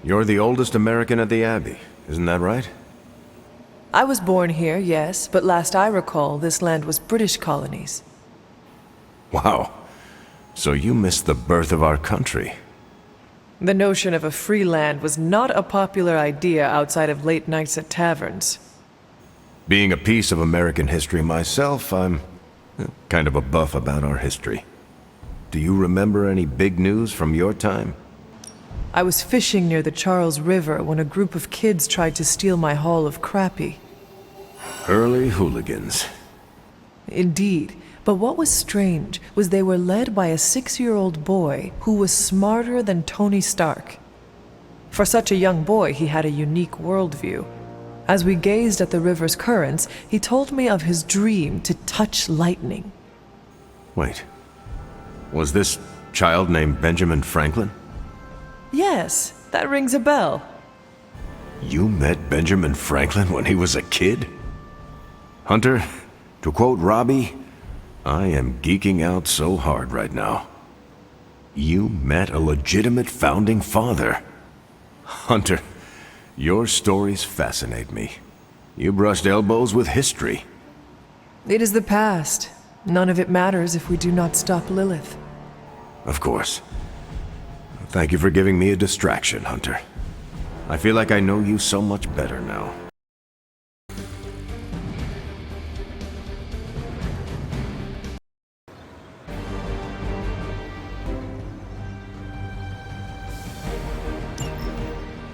You're the oldest American at the Abbey, isn't that right? I was born here, yes, but last I recall, this land was British colonies. Wow. So you missed the birth of our country. The notion of a free land was not a popular idea outside of late nights at taverns. Being a piece of American history myself, I'm kind of a buff about our history. Do you remember any big news from your time? I was fishing near the Charles River when a group of kids tried to steal my haul of crappie. Early hooligans. Indeed. But what was strange was they were led by a 6-year-old boy who was smarter than Tony Stark. For such a young boy, he had a unique worldview. As we gazed at the river's currents, he told me of his dream to touch lightning. Wait. Was this child named Benjamin Franklin? Yes, that rings a bell. You met Benjamin Franklin when he was a kid? Hunter, to quote Robbie, I am geeking out so hard right now. You met a legitimate founding father. Hunter, your stories fascinate me. You brushed elbows with history. It is the past. None of it matters if we do not stop Lilith. Of course. Thank you for giving me a distraction, Hunter. I feel like I know you so much better now.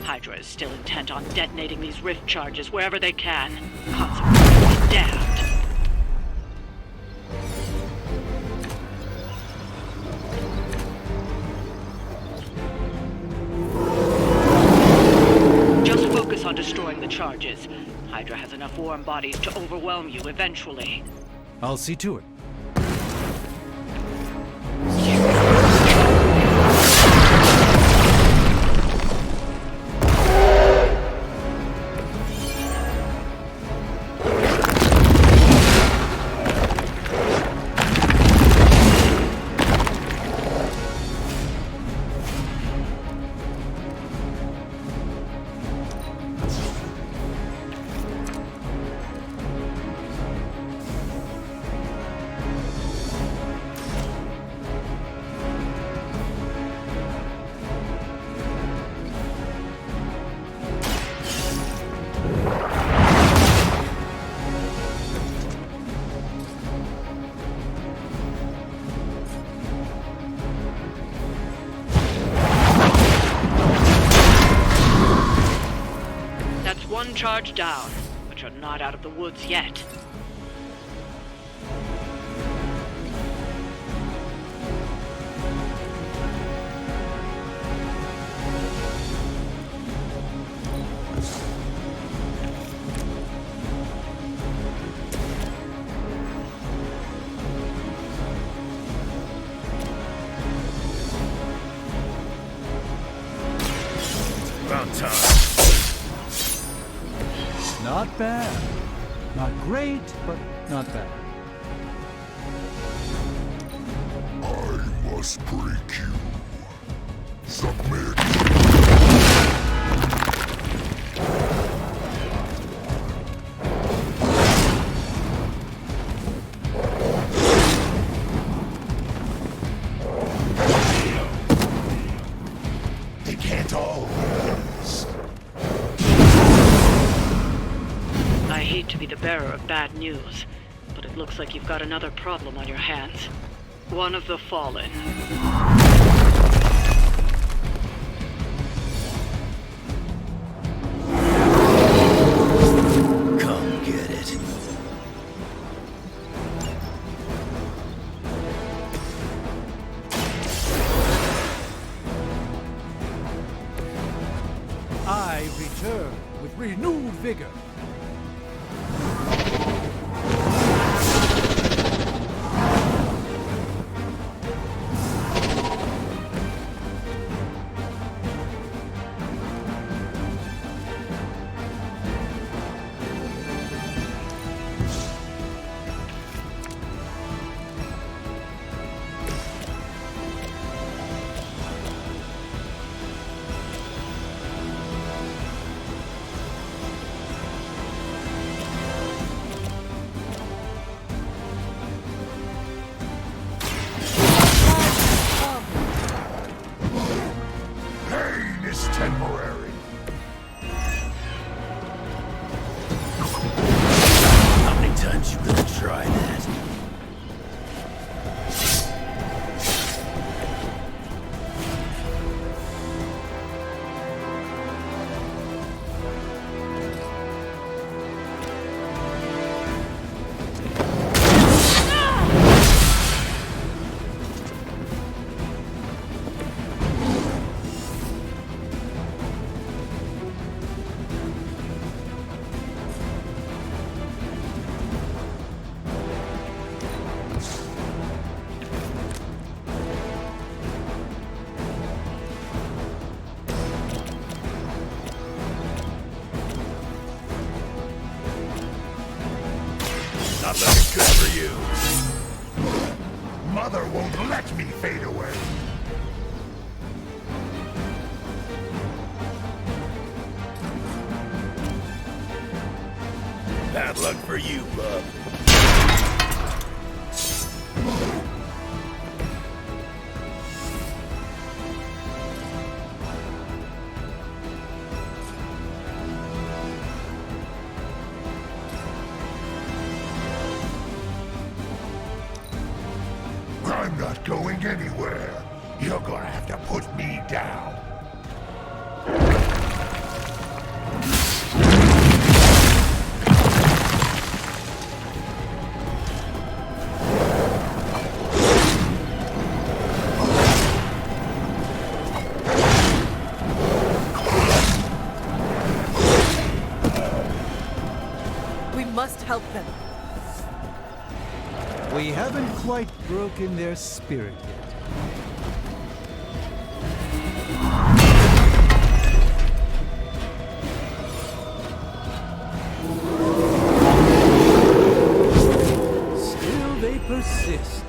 Hydra is still intent on detonating these rift charges wherever they can. Consequently, damned. Just focus on destroying the charges. Hydra has enough warm bodies to overwhelm you eventually. I'll see to it. One charge down, but you're not out of the woods yet. About time. Not bad. Not great, but not bad. I must break you. Submit. They can't all lose. I hate to be the bearer of bad news, but it looks like you've got another problem on your hands. One of the Fallen. Come get it. I return with renewed vigor. is temporary. How many times you gonna try that? Not looking good for you. Mother won't let me fade away. Bad luck for you, bub. I'm not going anywhere. You're gonna have to put me down. We must help them. We haven't quite broken their spirit yet. Still they persist.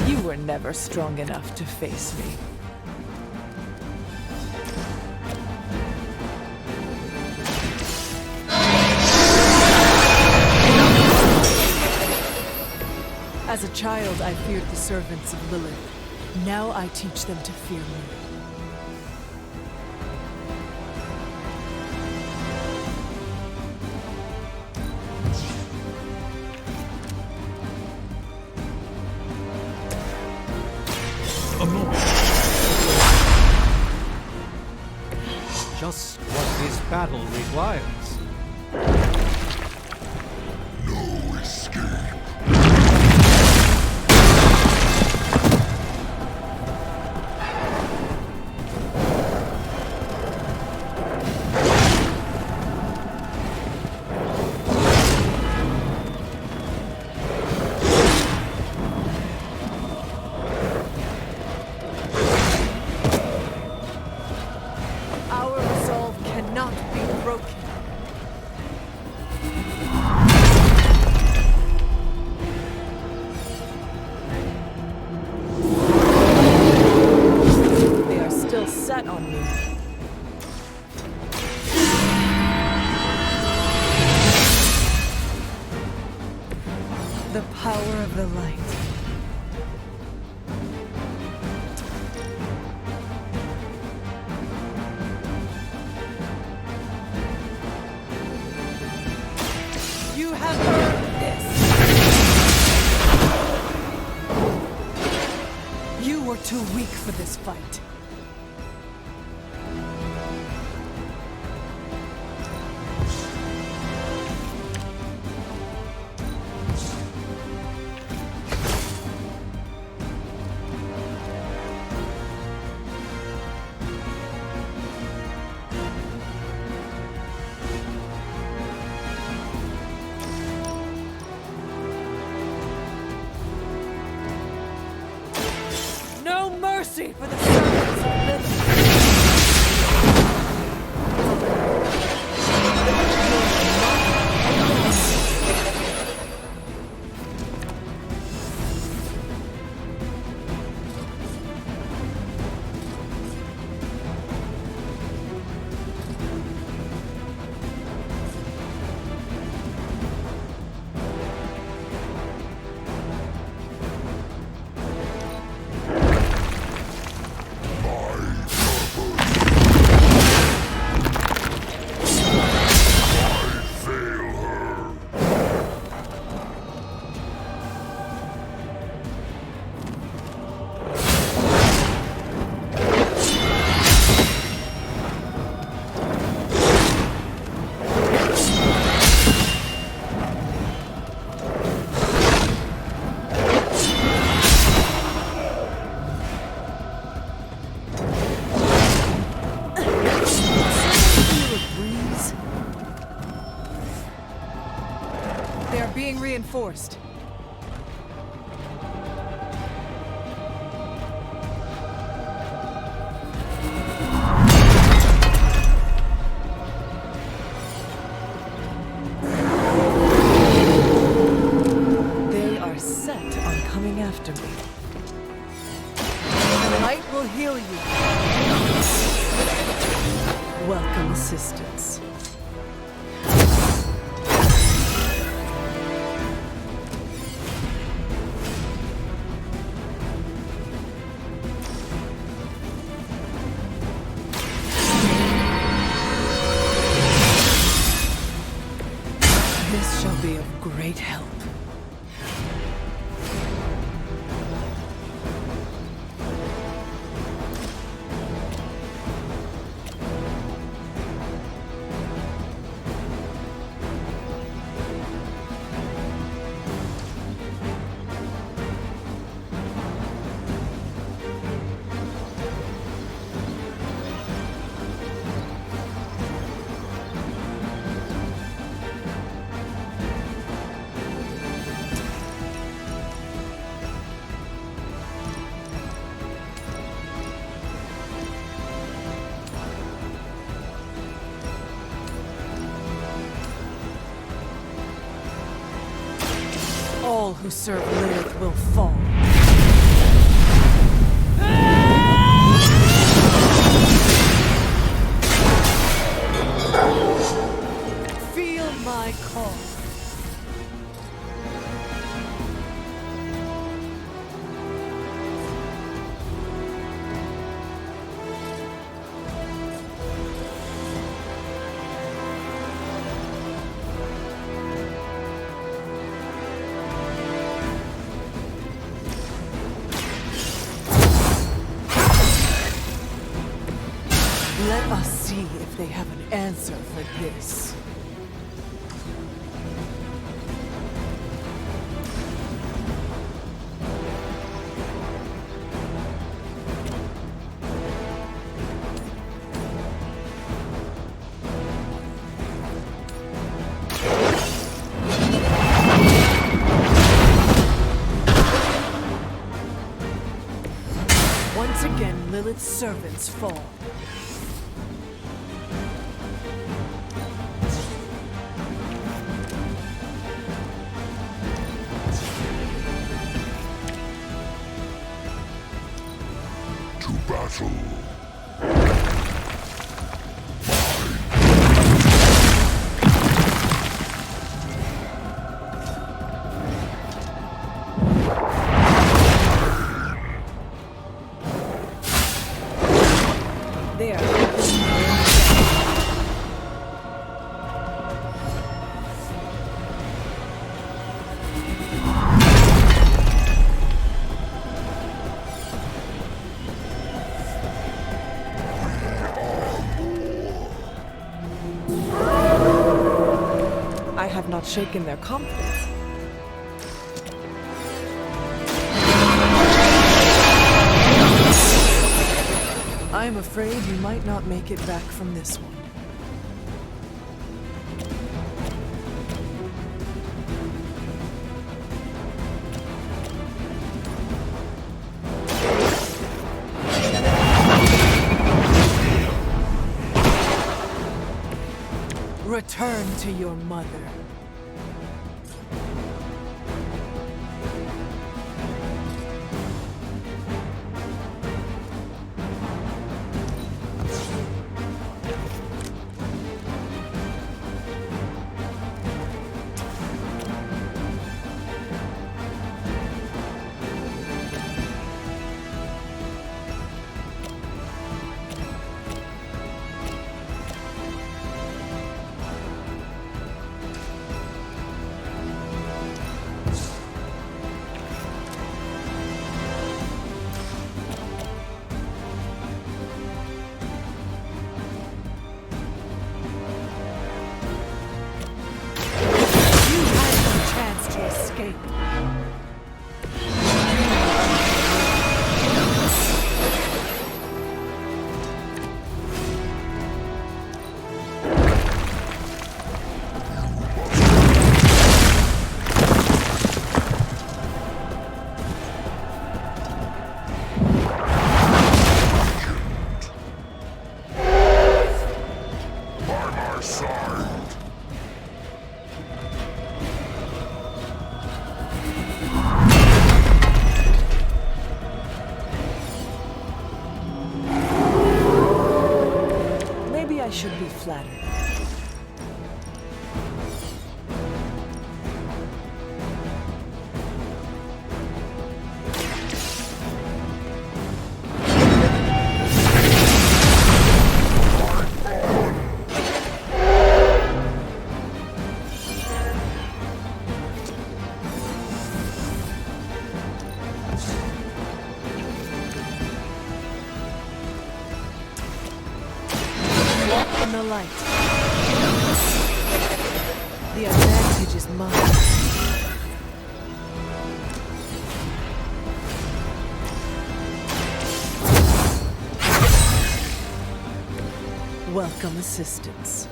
You were never strong enough to face me. As a child, I feared the servants of Lilith. Now I teach them to fear me. Just what this battle requires. No escape. Our resolve cannot be broken. They are still set on me. The power of the light. You have earned this. You were too weak for this fight. No mercy for the servants of Lilith. reinforced. They are set on coming after me. The light will heal you. Welcome assistance. This shall be of great help. All who serve Lilith will fall. Feel my call. Let us see if they have an answer for this. Once again, Lilith's servants fall. To battle. There. I have not shaken their confidence. I'm afraid you might not make it back from this one. Return to your mother. Walk in the light. The advantage is mine. Welcome assistance.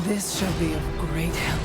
This shall be of great help.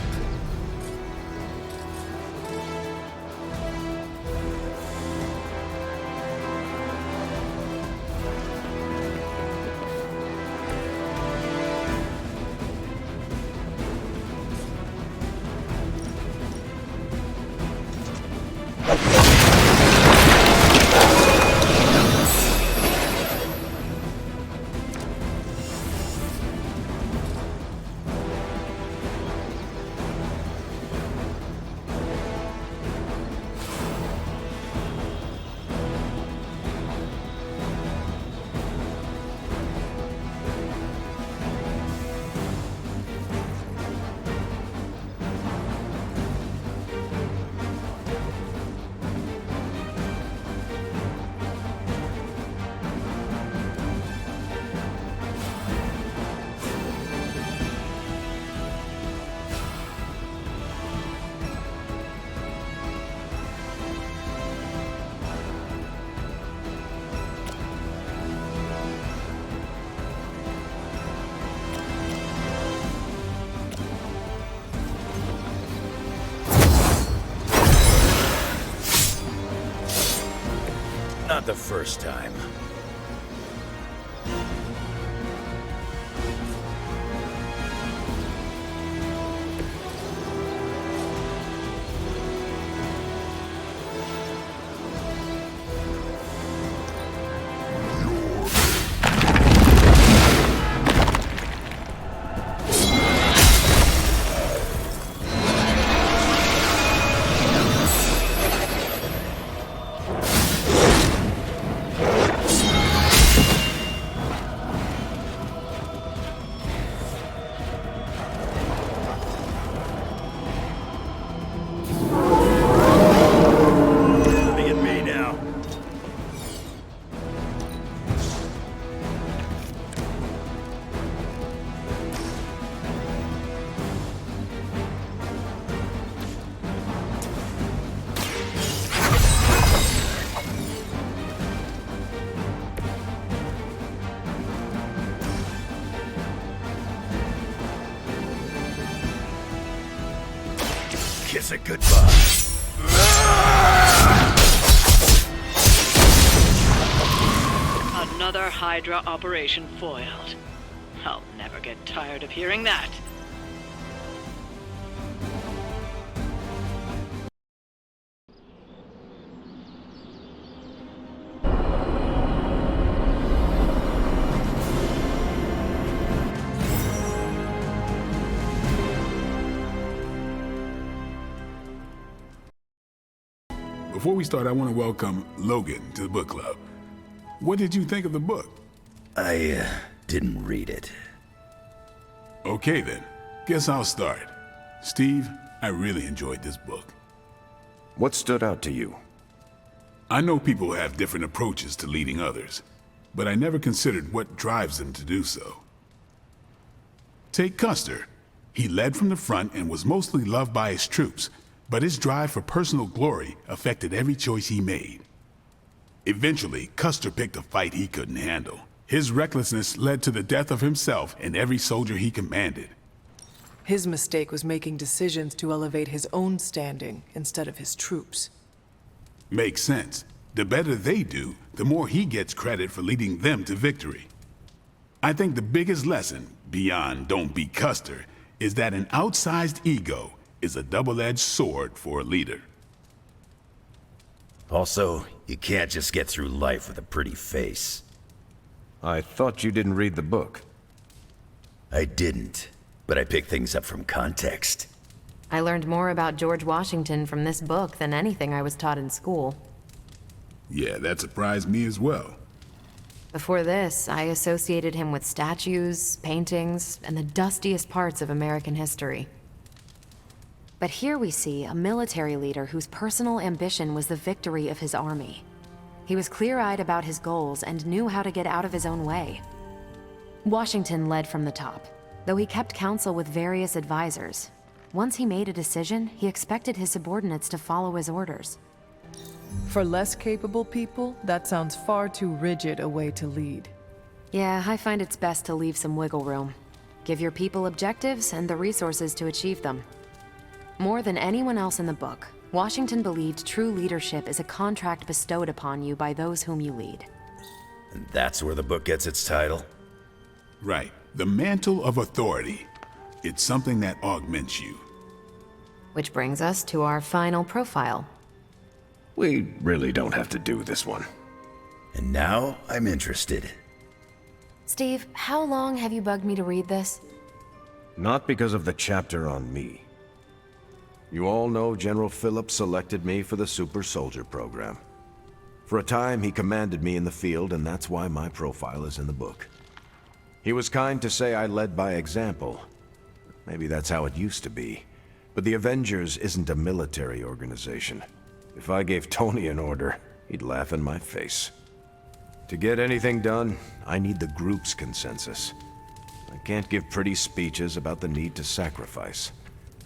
Not the first time. Kiss it goodbye. Another Hydra operation foiled. I'll never get tired of hearing that. Before we start, I want to welcome Logan to the book club. What did you think of the book? I didn't read it. Okay then, guess I'll start. Steve, I really enjoyed this book. What stood out to you? I know people have different approaches to leading others, but I never considered what drives them to do so. Take Custer. He led from the front and was mostly loved by his troops, but his drive for personal glory affected every choice he made. Eventually, Custer picked a fight he couldn't handle. His recklessness led to the death of himself and every soldier he commanded. His mistake was making decisions to elevate his own standing instead of his troops. Makes sense. The better they do, the more he gets credit for leading them to victory. I think the biggest lesson, beyond don't be Custer, is that an outsized ego is a double-edged sword for a leader. Also, you can't just get through life with a pretty face. I thought you didn't read the book. I didn't, but I picked things up from context. I learned more about George Washington from this book than anything I was taught in school. Yeah, that surprised me as well. Before this, I associated him with statues, paintings, and the dustiest parts of American history. But here we see a military leader whose personal ambition was the victory of his army. He was clear-eyed about his goals and knew how to get out of his own way. Washington led from the top, though he kept counsel with various advisors. Once he made a decision, he expected his subordinates to follow his orders. For less capable people, that sounds far too rigid a way to lead. Yeah, I find it's best to leave some wiggle room. Give your people objectives and the resources to achieve them. More than anyone else in the book, Washington believed true leadership is a contract bestowed upon you by those whom you lead. And that's where the book gets its title? Right. The mantle of authority. It's something that augments you. Which brings us to our final profile. We really don't have to do this one. And now I'm interested. Steve, how long have you bugged me to read this? Not because of the chapter on me. You all know General Phillips selected me for the Super Soldier program. For a time, he commanded me in the field, and that's why my profile is in the book. He was kind to say I led by example. Maybe that's how it used to be. But the Avengers isn't a military organization. If I gave Tony an order, he'd laugh in my face. To get anything done, I need the group's consensus. I can't give pretty speeches about the need to sacrifice.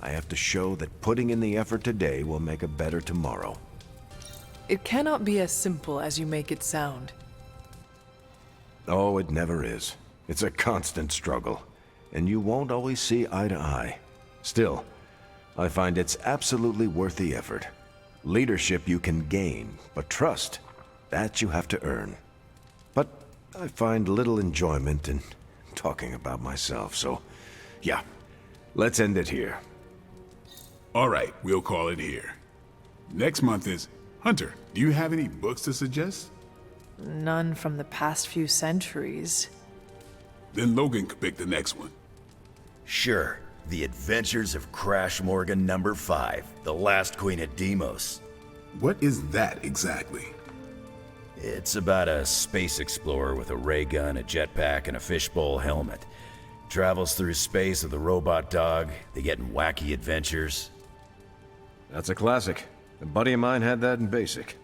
I have to show that putting in the effort today will make a better tomorrow. It cannot be as simple as you make it sound. Oh, it never is. It's a constant struggle, and you won't always see eye to eye. Still, I find it's absolutely worth the effort. Leadership you can gain, but trust, that you have to earn. But I find little enjoyment in talking about myself, so yeah, let's end it here. All right, we'll call it here. Next month is... Hunter, do you have any books to suggest? None from the past few centuries. Then Logan could pick the next one. Sure. The Adventures of Crash Morgan number 5, The Last Queen of Deimos. What is that exactly? It's about a space explorer with a ray gun, a jetpack, and a fishbowl helmet. Travels through space with a robot dog. They get in wacky adventures. That's a classic. A buddy of mine had that in basic.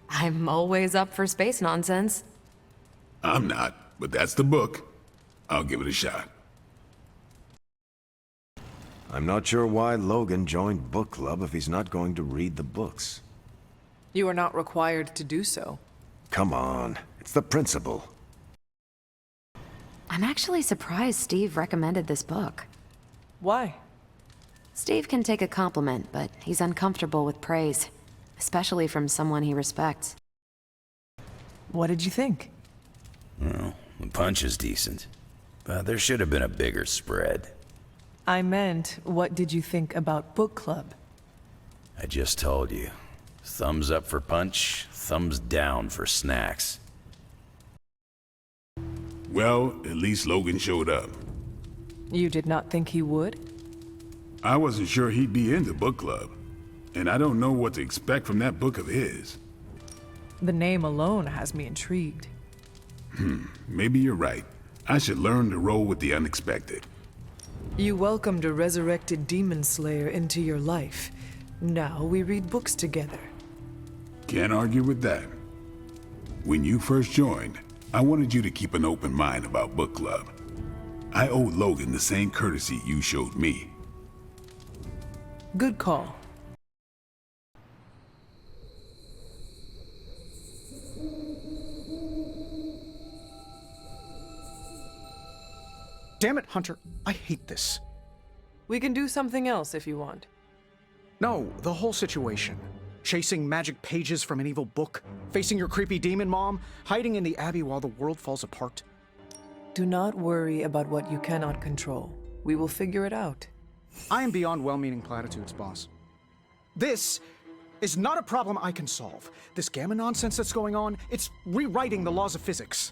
I'm always up for space nonsense. I'm not, but that's the book. I'll give it a shot. I'm not sure why Logan joined book club if he's not going to read the books. You are not required to do so. Come on, it's the principle. I'm actually surprised Steve recommended this book. Why? Steve can take a compliment, but he's uncomfortable with praise, especially from someone he respects. What did you think? Well, the punch is decent, but there should have been a bigger spread. I meant, what did you think about book club? I just told you. Thumbs up for punch, thumbs down for snacks. Well, at least Logan showed up. You did not think he would? I wasn't sure he'd be into book club, and I don't know what to expect from that book of his. The name alone has me intrigued. Maybe you're right. I should learn to roll with the unexpected. You welcomed a resurrected demon slayer into your life. Now we read books together. Can't argue with that. When you first joined, I wanted you to keep an open mind about book club. I owed Logan the same courtesy you showed me. Good call. Damn it, Hunter. I hate this. We can do something else if you want. No, the whole situation. Chasing magic pages from an evil book, facing your creepy demon mom, hiding in the Abbey while the world falls apart. Do not worry about what you cannot control. We will figure it out. I am beyond well-meaning platitudes, boss. This is not a problem I can solve. This gamma nonsense that's going on, it's rewriting the laws of physics.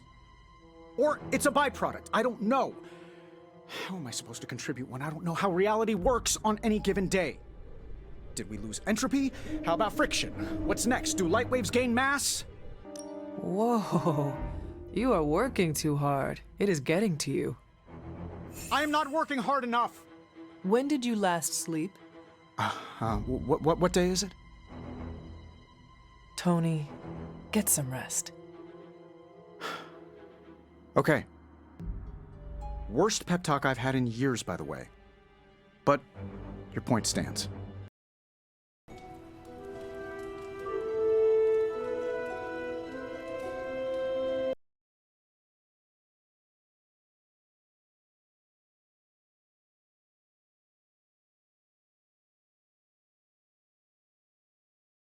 Or it's a byproduct, I don't know. How am I supposed to contribute when I don't know how reality works on any given day? Did we lose entropy? How about friction? What's next? Do light waves gain mass? Whoa. You are working too hard. It is getting to you. I am not working hard enough! When did you last sleep? What day is it? Tony, get some rest. Okay. Worst pep talk I've had in years, by the way. But your point stands.